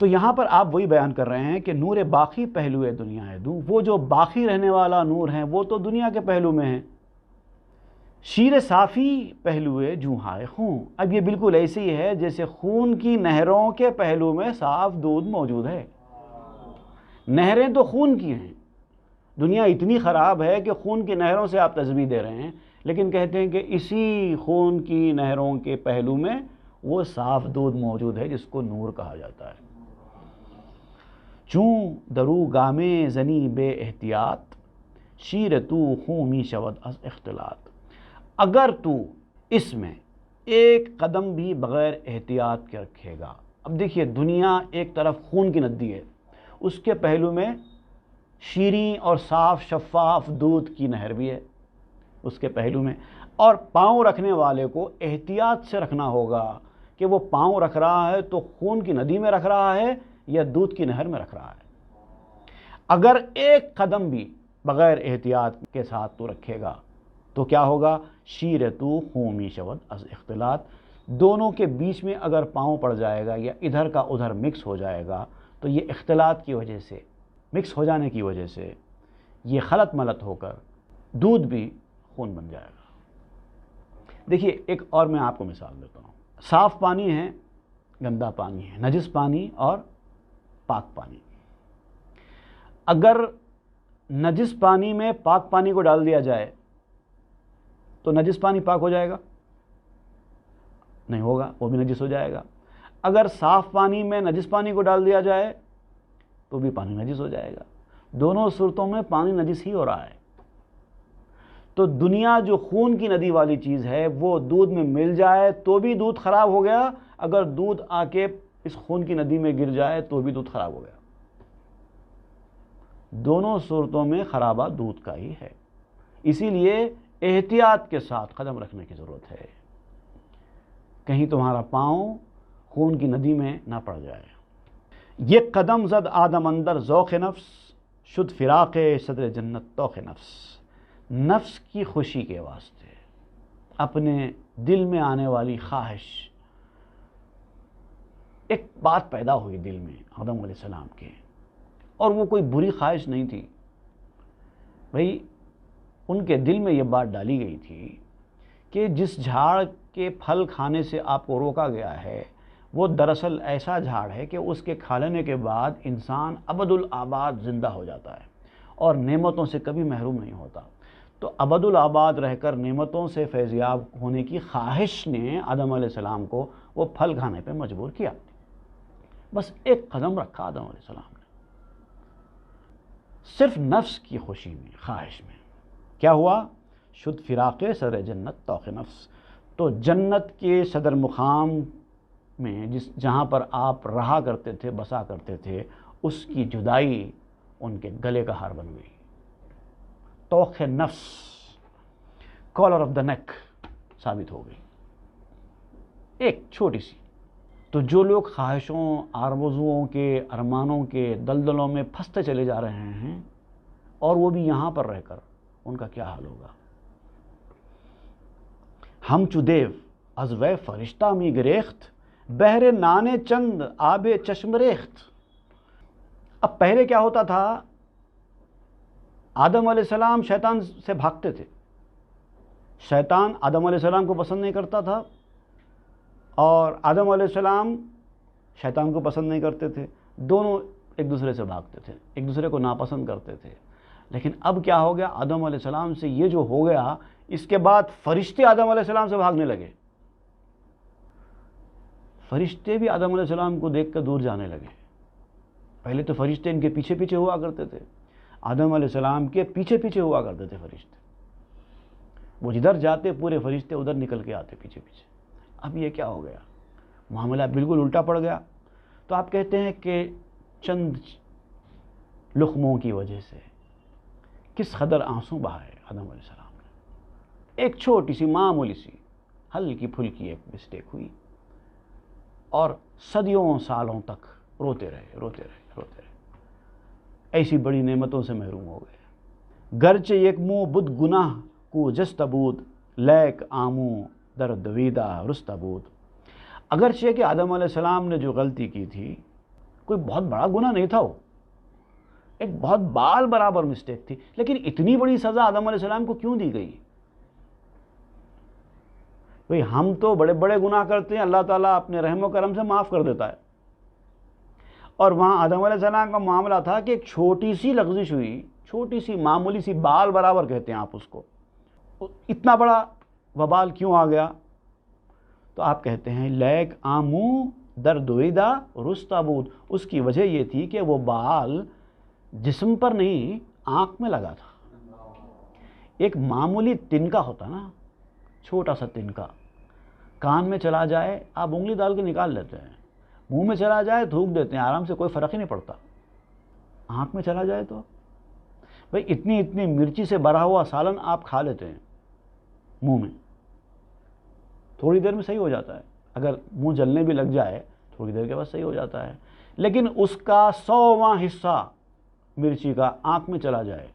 تو یہاں پر آپ وہی بیان کر رہے ہیں کہ نور باقی پہلو ہے دنیا ہے دوں، وہ جو باقی رہنے والا نور ہے وہ تو دنیا کے پہلو میں ہے، شیر صافی پہلو ہے جوں ہائے خون، اب یہ بالکل ایسے ہی ہے جیسے خون کی نہروں کے پہلو میں صاف دودھ موجود ہے، نہریں تو خون کی ہیں، دنیا اتنی خراب ہے کہ خون کی نہروں سے آپ تسبیح دے رہے ہیں، لیکن کہتے ہیں کہ اسی خون کی نہروں کے پہلو میں وہ صاف دودھ موجود ہے جس کو نور کہا جاتا ہے۔ چوں درو گامے زنی بے احتیاط، شیر تو خون می شود از اختلاط، اگر تو اس میں ایک قدم بھی بغیر احتیاط کے رکھے گا، اب دیکھیے دنیا ایک طرف خون کی ندی ہے، اس کے پہلو میں شیریں اور صاف شفاف دودھ کی نہر بھی ہے اس کے پہلو میں، اور پاؤں رکھنے والے کو احتیاط سے رکھنا ہوگا کہ وہ پاؤں رکھ رہا ہے تو خون کی ندی میں رکھ رہا ہے یا دودھ کی نہر میں رکھ رہا ہے۔ اگر ایک قدم بھی بغیر احتیاط کے ساتھ تو رکھے گا تو کیا ہوگا، شیرتو خومی شود از اختلاط، دونوں کے بیچ میں اگر پاؤں پڑ جائے گا یا ادھر کا ادھر مکس ہو جائے گا تو یہ اختلاط کی وجہ سے، مکس ہو جانے کی وجہ سے یہ خلط ملط ہو کر دودھ بھی خون بن جائے گا۔ دیکھیے ایک اور میں آپ کو مثال دیتا ہوں، صاف پانی ہے، گندا پانی ہے، نجس پانی اور پاک پانی، اگر نجس پانی میں پاک پانی کو ڈال دیا جائے تو نجس پانی پاک ہو جائے گا؟ نہیں ہوگا، وہ بھی نجس ہو جائے گا۔ اگر صاف پانی میں نجس پانی کو ڈال دیا جائے تو بھی پانی نجس ہو جائے گا، دونوں صورتوں میں پانی نجس ہی ہو رہا ہے۔ تو دنیا جو خون کی ندی والی چیز ہے وہ دودھ میں مل جائے تو بھی دودھ خراب ہو گیا، اگر دودھ آ کے اس خون کی ندی میں گر جائے تو بھی دودھ خراب ہو گیا، دونوں صورتوں میں خرابہ دودھ کا ہی ہے، اسی لیے احتیاط کے ساتھ قدم رکھنے کی ضرورت ہے، کہیں تمہارا پاؤں خون کی ندی میں نہ پڑ جائے۔ یہ قدم زد آدم اندر ذوق نفس، شد فراق صدر جنت توق نفس، نفس کی خوشی کے واسطے اپنے دل میں آنے والی خواہش، ایک بات پیدا ہوئی دل میں آدم علیہ السلام کے، اور وہ کوئی بری خواہش نہیں تھی بھئی، ان کے دل میں یہ بات ڈالی گئی تھی کہ جس جھاڑ کے پھل کھانے سے آپ کو روکا گیا ہے وہ دراصل ایسا جھاڑ ہے کہ اس کے کھا لینے کے بعد انسان ابدالآباد زندہ ہو جاتا ہے اور نعمتوں سے کبھی محروم نہیں ہوتا، تو ابدالآباد رہ کر نعمتوں سے فیضیاب ہونے کی خواہش نے آدم علیہ السلام کو وہ پھل کھانے پہ مجبور کیا، بس ایک قدم رکھا آدم علیہ السلام نے، صرف نفس کی خوشی میں، خواہش میں، کیا ہوا، شد فراق صدر جنت توق نفس، تو جنت کے صدر مقام میں جہاں پر آپ رہا کرتے تھے، بسا کرتے تھے، اس کی جدائی ان کے گلے کا ہار بن گئی، توق نفس، کالر آف دا نیک ثابت ہو گئی، ایک چھوٹی سی۔ تو جو لوگ خواہشوں، آرزوؤں کے، ارمانوں کے دلدلوں میں پھنستے چلے جا رہے ہیں اور وہ بھی یہاں پر رہ کر، ان کا کیا حال ہوگا۔ ہم چو دیو از وے فرشتہ می گریخت، بہر نانے چند آب چشم ریخت۔ اب پہلے کیا ہوتا تھا، آدم علیہ السلام شیطان سے بھاگتے تھے، شیطان آدم علیہ السلام کو پسند نہیں کرتا تھا اور آدم علیہ السلام شیطان کو پسند نہیں کرتے تھے، دونوں ایک دوسرے سے بھاگتے تھے، ایک دوسرے کو ناپسند کرتے تھے۔ لیکن اب کیا ہو گیا؟ آدم علیہ السلام سے یہ جو ہو گیا، اس کے بعد فرشتے آدم علیہ السلام سے بھاگنے لگے، فرشتے بھی آدم علیہ السلام کو دیکھ کر دور جانے لگے۔ پہلے تو فرشتے ان کے پیچھے پیچھے ہوا کرتے تھے، آدم علیہ السلام کے پیچھے پیچھے ہوا کرتے تھے فرشتے، وہ جدھر جاتے پورے فرشتے ادھر نکل کے آتے پیچھے پیچھے۔ اب یہ کیا ہو گیا؟ معاملہ بالکل الٹا پڑ گیا۔ تو آپ کہتے ہیں کہ چند لقموں کی وجہ سے کس قدر آنسو بہائے آدم علیہ السلام نے۔ ایک چھوٹی سی معمولی سی ہلکی پھلکی ایک مسٹیک ہوئی اور صدیوں سالوں تک روتے رہے روتے رہے روتے رہے، ایسی بڑی نعمتوں سے محروم ہو گئے۔ گرچہ یک مو بد گناہ کو جست بود، لیک آمو در دویدہ رست بود۔ اگرچہ کہ آدم علیہ السلام نے جو غلطی کی تھی کوئی بہت بڑا گناہ نہیں تھا، وہ ایک بہت بال برابر مسٹیک تھی، لیکن اتنی بڑی سزا آدم علیہ السلام کو کیوں دی گئی؟ بھئی ہم تو بڑے بڑے گناہ کرتے ہیں، اللہ تعالیٰ اپنے رحم و کرم سے معاف کر دیتا ہے، اور وہاں آدم علیہ السلام کا معاملہ تھا کہ ایک چھوٹی سی لغزش ہوئی، چھوٹی سی معمولی سی بال برابر کہتے ہیں آپ اس کو، اتنا بڑا وبال کیوں آ گیا؟ تو آپ کہتے ہیں لیک آمو در دویدہ رستہ بود، اس کی وجہ یہ تھی کہ وہ بال جسم پر نہیں آنکھ میں لگا تھا۔ ایک معمولی تنکا ہوتا نا، چھوٹا سا تنکا، کان میں چلا جائے آپ انگلی ڈال کے نکال لیتے ہیں، منہ میں چلا جائے تھوک دیتے ہیں، آرام سے کوئی فرق ہی نہیں پڑتا۔ آنکھ میں چلا جائے تو بھئی اتنی اتنی مرچی سے بھرا ہوا سالن آپ کھا لیتے ہیں منہ میں، تھوڑی دیر میں صحیح ہو جاتا ہے، اگر منہ جلنے بھی لگ جائے تھوڑی دیر کے بعد صحیح ہو جاتا ہے، لیکن اس کا 100واں حصہ مرچی کا آنکھ میں چلا جائے،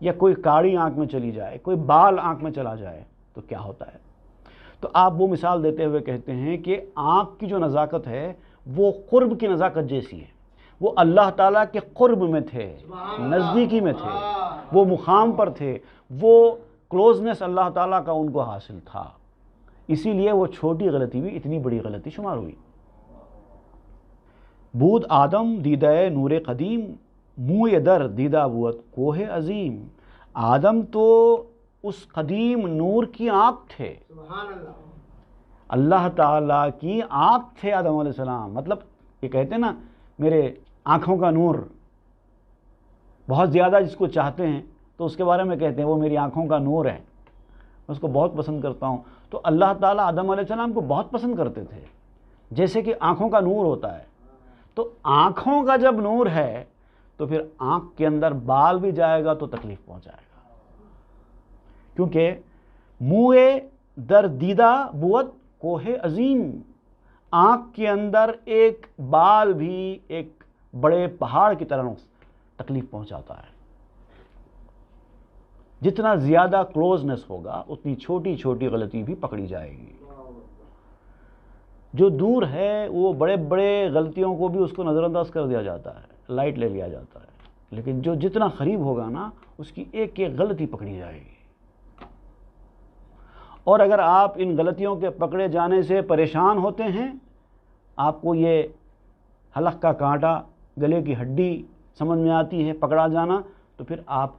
یا کوئی کاڑی آنکھ میں چلی جائے، کوئی بال آنکھ میں چلا جائے تو کیا ہوتا ہے؟ تو آپ وہ مثال دیتے ہوئے کہتے ہیں کہ آنکھ کی جو نزاکت ہے وہ قرب کی نزاکت جیسی ہے، وہ اللہ تعالیٰ کے قرب میں تھے، نزدیکی میں تھے، وہ مقام پر تھے، وہ کلوزنس اللہ تعالیٰ کا ان کو حاصل تھا، اسی لیے وہ چھوٹی غلطی بھی اتنی بڑی غلطی شمار ہوئی۔ بود آدم دیدہ نور قدیم، موئے در دیدہ بود کوہ عظیم۔ آدم تو اس قدیم نور کی آنکھ تھے، اللہ تعالیٰ کی آنکھ تھے آدم علیہ السلام، مطلب یہ کہتے ہیں نا میرے آنکھوں کا نور، بہت زیادہ جس کو چاہتے ہیں تو اس کے بارے میں کہتے ہیں وہ میری آنکھوں کا نور ہے، میں اس کو بہت پسند کرتا ہوں۔ تو اللہ تعالیٰ آدم علیہ السلام کو بہت پسند کرتے تھے، جیسے کہ آنکھوں کا نور ہوتا ہے۔ تو آنکھوں کا جب نور ہے تو پھر آنکھ کے اندر بال بھی جائے گا تو تکلیف پہنچائے گا، کیونکہ منہ در دیدہ بود کوہ عظیم، آنکھ کے اندر ایک بال بھی ایک بڑے پہاڑ کی طرح تکلیف پہنچاتا ہے۔ جتنا زیادہ کلوزنس ہوگا اتنی چھوٹی چھوٹی غلطی بھی پکڑی جائے گی۔ جو دور ہے وہ بڑے بڑے غلطیوں کو بھی اس کو نظر انداز کر دیا جاتا ہے، لائٹ لے لیا جاتا ہے، لیکن جو جتنا قریب ہوگا نا اس کی ایک ایک غلطی پکڑی جائے گی۔ اور اگر آپ ان غلطیوں کے پکڑے جانے سے پریشان ہوتے ہیں، آپ کو یہ حلق کا کانٹا، گلے کی ہڈی سمجھ میں آتی ہے پکڑا جانا، تو پھر آپ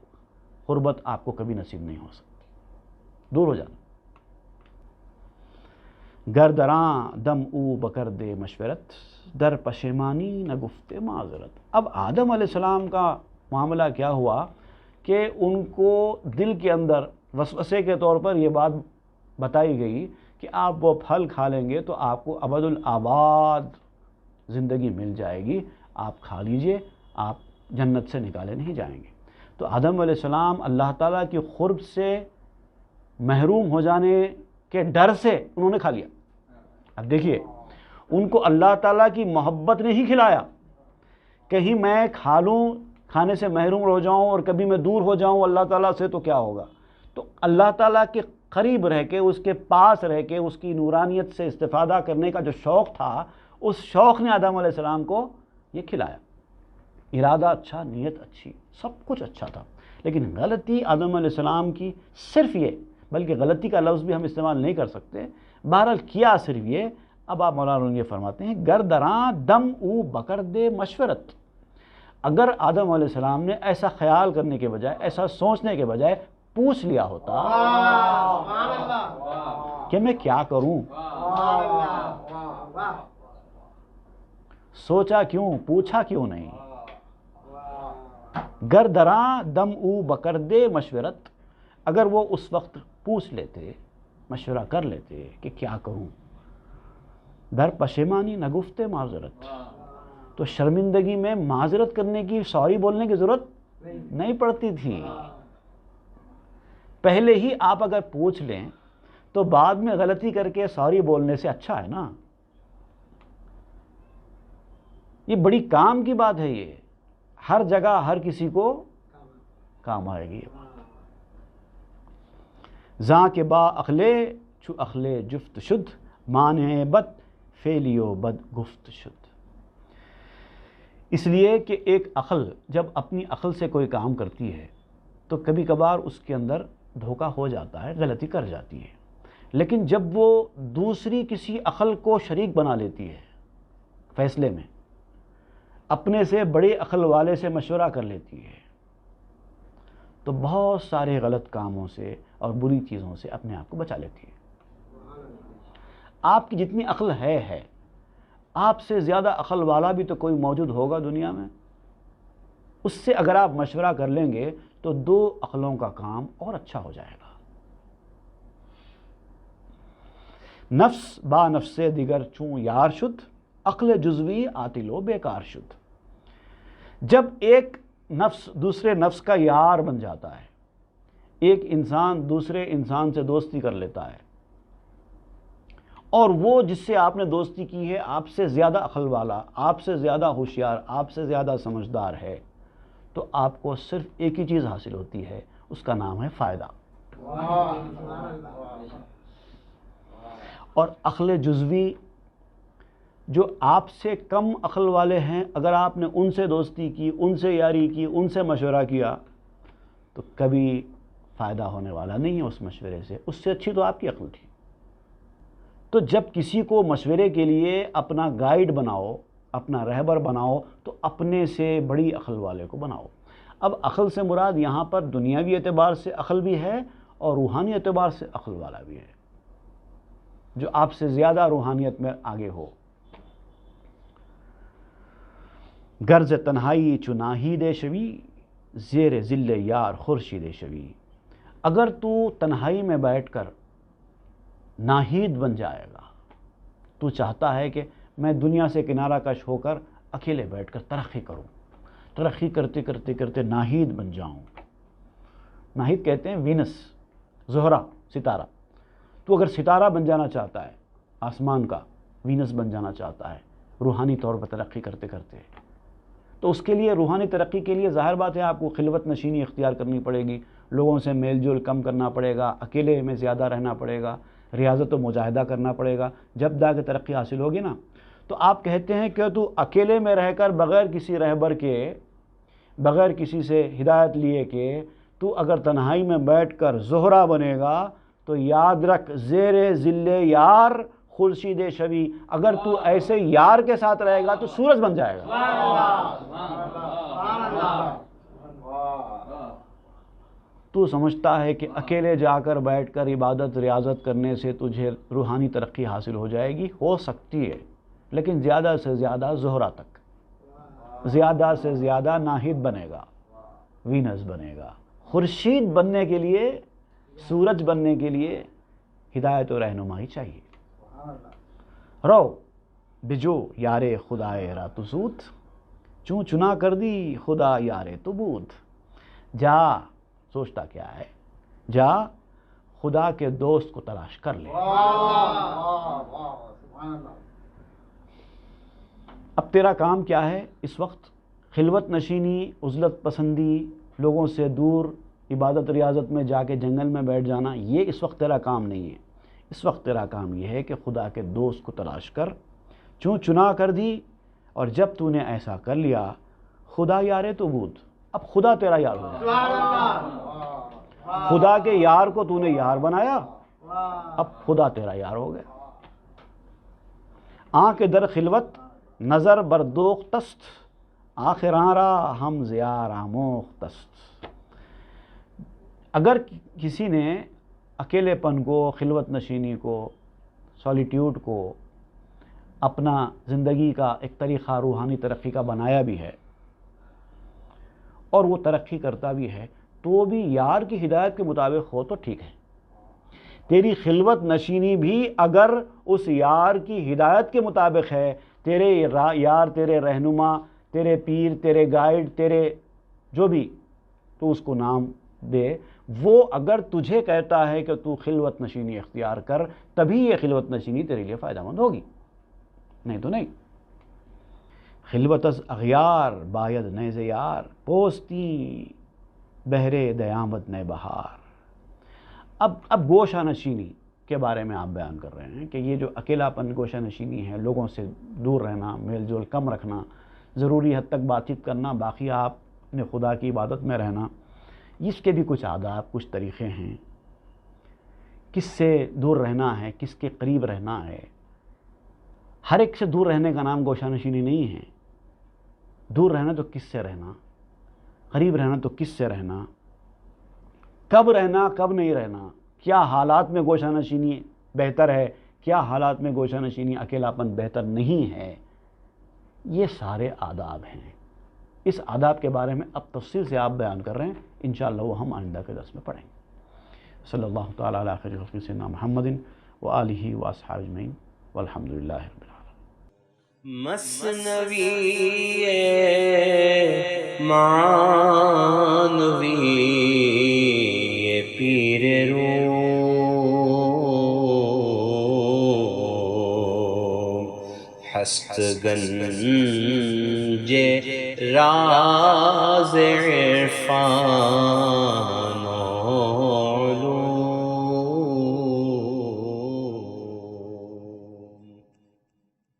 قربت آپ کو کبھی نصیب نہیں ہو سکتی، دور ہو جانا۔ گردراں دم او بکر دے مشورت، در پشیمانی نہ گفت معذرت۔ اب آدم علیہ السلام کا معاملہ کیا ہوا کہ ان کو دل کے اندر وسوسے کے طور پر یہ بات بتائی گئی کہ آپ وہ پھل کھا لیں گے تو آپ کو ابد الآباد زندگی مل جائے گی، آپ کھا لیجئے، آپ جنت سے نکالے نہیں جائیں گے۔ تو آدم علیہ السلام اللہ تعالیٰ کی قرب سے محروم ہو جانے کے ڈر سے انہوں نے کھا لیا۔ اب دیکھیے، ان کو اللہ تعالیٰ کی محبت نے ہی کھلایا، کہیں میں کھا لوں، کھانے سے محروم ہو جاؤں اور کبھی میں دور ہو جاؤں اللہ تعالیٰ سے تو کیا ہوگا؟ تو اللہ تعالیٰ کے قریب رہ کے، اس کے پاس رہ کے، اس کی نورانیت سے استفادہ کرنے کا جو شوق تھا، اس شوق نے آدم علیہ السلام کو یہ کھلایا۔ ارادہ اچھا، نیت اچھی، سب کچھ اچھا تھا، لیکن غلطی آدم علیہ السلام کی صرف یہ بلکہ غلطی کا لفظ بھی ہم استعمال نہیں کر سکتے. بہرحال کیا صرف یہ، اب آپ مولانا روم یہ فرماتے ہیں گردراں دم او بکر دے مشورت. اگر آدم علیہ السلام نے ایسا خیال کرنے کے بجائے، ایسا سوچنے کے بجائے پوچھ لیا ہوتا کہ میں کیا کروں، سوچا کیوں، پوچھا کیوں نہیں. گردراں دم او بکر دے مشورت، اگر وہ اس وقت پوچھ لیتے، مشورہ کر لیتے کہ کیا کروں، در پشیمانی نہ گفتے معذرت، تو شرمندگی میں معذرت کرنے کی، سوری بولنے کی ضرورت نہیں پڑتی تھی. پہلے ہی آپ اگر پوچھ لیں تو بعد میں غلطی کر کے سوری بولنے سے اچھا ہے نا. یہ بڑی کام کی بات ہے، یہ ہر جگہ ہر کسی کو کام آئے گی. زاں کے با اخلے چھو اخلے جفت شد، مانے بد فیلیو بد گفت شد. اس لیے کہ ایک عقل جب اپنی عقل سے کوئی کام کرتی ہے تو کبھی کبھار اس کے اندر دھوکہ ہو جاتا ہے، غلطی کر جاتی ہے. لیکن جب وہ دوسری کسی عقل کو شریک بنا لیتی ہے فیصلے میں، اپنے سے بڑے عقل والے سے مشورہ کر لیتی ہے، تو بہت سارے غلط کاموں سے اور بری چیزوں سے اپنے آپ کو بچا لیتی ہے. آپ کی جتنی عقل ہے آپ سے زیادہ عقل والا بھی تو کوئی موجود ہوگا دنیا میں. اس سے اگر آپ مشورہ کر لیں گے تو دو عقلوں کا کام اور اچھا ہو جائے گا. نفس با نفس دیگر چون یار شد، عقل جزوی عاطل و بیکار شد. جب ایک نفس دوسرے نفس کا یار بن جاتا ہے، ایک انسان دوسرے انسان سے دوستی کر لیتا ہے، اور وہ جس سے آپ نے دوستی کی ہے آپ سے زیادہ عقل والا، آپ سے زیادہ ہوشیار، آپ سے زیادہ سمجھدار ہے، تو آپ کو صرف ایک ہی چیز حاصل ہوتی ہے، اس کا نام ہے فائدہ. اور عقل جزوی جو آپ سے کم عقل والے ہیں، اگر آپ نے ان سے دوستی کی، ان سے یاری کی، ان سے مشورہ کیا، تو کبھی فائدہ ہونے والا نہیں ہے اس مشورے سے. اس سے اچھی تو آپ کی عقل تھی. تو جب کسی کو مشورے کے لیے اپنا گائیڈ بناؤ، اپنا رہبر بناؤ، تو اپنے سے بڑی عقل والے کو بناؤ. اب عقل سے مراد یہاں پر دنیاوی اعتبار سے عقل بھی ہے اور روحانی اعتبار سے عقل والا بھی ہے، جو آپ سے زیادہ روحانیت میں آگے ہو. گرز تنہائی چو ناہید شوی، زیر ذل یار خورشید شوی. اگر تو تنہائی میں بیٹھ کر ناہید بن جائے گا، تو چاہتا ہے کہ میں دنیا سے کنارہ کش ہو کر اکیلے بیٹھ کر ترقی کروں، ترقی کرتے کرتے کرتے ناہید بن جاؤں. ناہید کہتے ہیں وینس، زہرہ، ستارہ. تو اگر ستارہ بن جانا چاہتا ہے آسمان کا، وینس بن جانا چاہتا ہے روحانی طور پر ترقی کرتے کرتے، تو اس کے لیے، روحانی ترقی کے لیے ظاہر بات ہے آپ کو خلوت نشینی اختیار کرنی پڑے گی، لوگوں سے میل جول کم کرنا پڑے گا، اکیلے میں زیادہ رہنا پڑے گا، ریاضت و مجاہدہ کرنا پڑے گا. جب جا کے ترقی حاصل ہوگی نا، تو آپ کہتے ہیں کہ تو اکیلے میں رہ کر بغیر کسی رہبر کے، بغیر کسی سے ہدایت لیے کہ تو اگر تنہائی میں بیٹھ کر زہرہ بنے گا، تو یاد رکھ زیر ذل یار خورشید شوی، اگر تو ایسے یار کے ساتھ رہے گا تو سورج بن جائے گا. تو سمجھتا ہے کہ اکیلے جا کر بیٹھ کر عبادت ریاضت کرنے سے تجھے روحانی ترقی حاصل ہو جائے گی. ہو سکتی ہے، لیکن زیادہ سے زیادہ زہرہ تک، زیادہ سے زیادہ ناہید بنے گا، وینس بنے گا. خورشید بننے کے لیے، سورج بننے کے لیے ہدایت و رہنمائی چاہیے. رو بجو یارے خدائے را تو زود، چوں چنا کر دی خدا یارے تو بود. جا، سوچتا کیا ہے، جا خدا کے دوست کو تلاش کر لے. اب تیرا کام کیا ہے اس وقت؟ خلوت نشینی، عزلت پسندی، لوگوں سے دور، عبادت ریاضت میں جا کے جنگل میں بیٹھ جانا، یہ اس وقت تیرا کام نہیں ہے. اس وقت تیرا کام یہ ہے کہ خدا کے دوست کو تلاش کر. چوں چنا کر دی، اور جب تو نے ایسا کر لیا، خدا یارے تو بود، اب خدا تیرا یار ہو جائے. خدا کے یار کو تو نے یار بنایا، اب خدا تیرا یار ہو گیا۔ آنکھ در خلوت نظر بردوختست، آخراں را ہم زیار آموختست۔ اگر کسی نے اکیلے پن کو، خلوت نشینی کو، سولیٹیوڈ کو اپنا زندگی کا ایک طریقہ روحانی ترقی کا بنایا بھی ہے اور وہ ترقی کرتا بھی ہے، تو بھی یار کی ہدایت کے مطابق ہو تو ٹھیک ہے۔ تیری خلوت نشینی بھی اگر اس یار کی ہدایت کے مطابق ہے، تیرے یار، تیرے رہنما، تیرے پیر، تیرے گائیڈ، تیرے جو بھی تو اس کو نام دے، وہ اگر تجھے کہتا ہے کہ تو خلوت نشینی اختیار کر، تبھی یہ خلوت نشینی تیرے لیے فائدہ مند ہوگی، نہیں تو نہیں۔ خلوت از اغیار باید نیز یار، پوستی بہرے دیامد نئے بہار۔ اب گوشہ نشینی کے بارے میں آپ بیان کر رہے ہیں کہ یہ جو اکیلا پن گوشہ نشینی ہے، لوگوں سے دور رہنا، میل جول کم رکھنا، ضروری حد تک بات چیت کرنا، باقی آپ اپنے خدا کی عبادت میں رہنا، اس کے بھی کچھ آداب، کچھ طریقے ہیں۔ کس سے دور رہنا ہے، کس کے قریب رہنا ہے۔ ہر ایک سے دور رہنے کا نام گوشہ نشینی نہیں ہے۔ دور رہنا تو کس سے رہنا، قریب رہنا تو کس سے رہنا، کب رہنا کب نہیں رہنا، کیا حالات میں گوشہ نشینی بہتر ہے، کیا حالات میں گوشہ نشینی اکیلا پن بہتر نہیں ہے، یہ سارے آداب ہیں۔ اس آداب کے بارے میں اب تفصیل سے آپ بیان کر رہے ہیں، انشاءاللہ وہ ہم آئندہ کے درس میں پڑھیں گے۔ صلی اللہ تعالیٰ علیہ خیر خلق سیدنا محمد وآلہ واصحابہ اجمعین والحمد للہ رب العالمین۔ مثنوی معنوی پیر روم، ہست گنج راز عرفان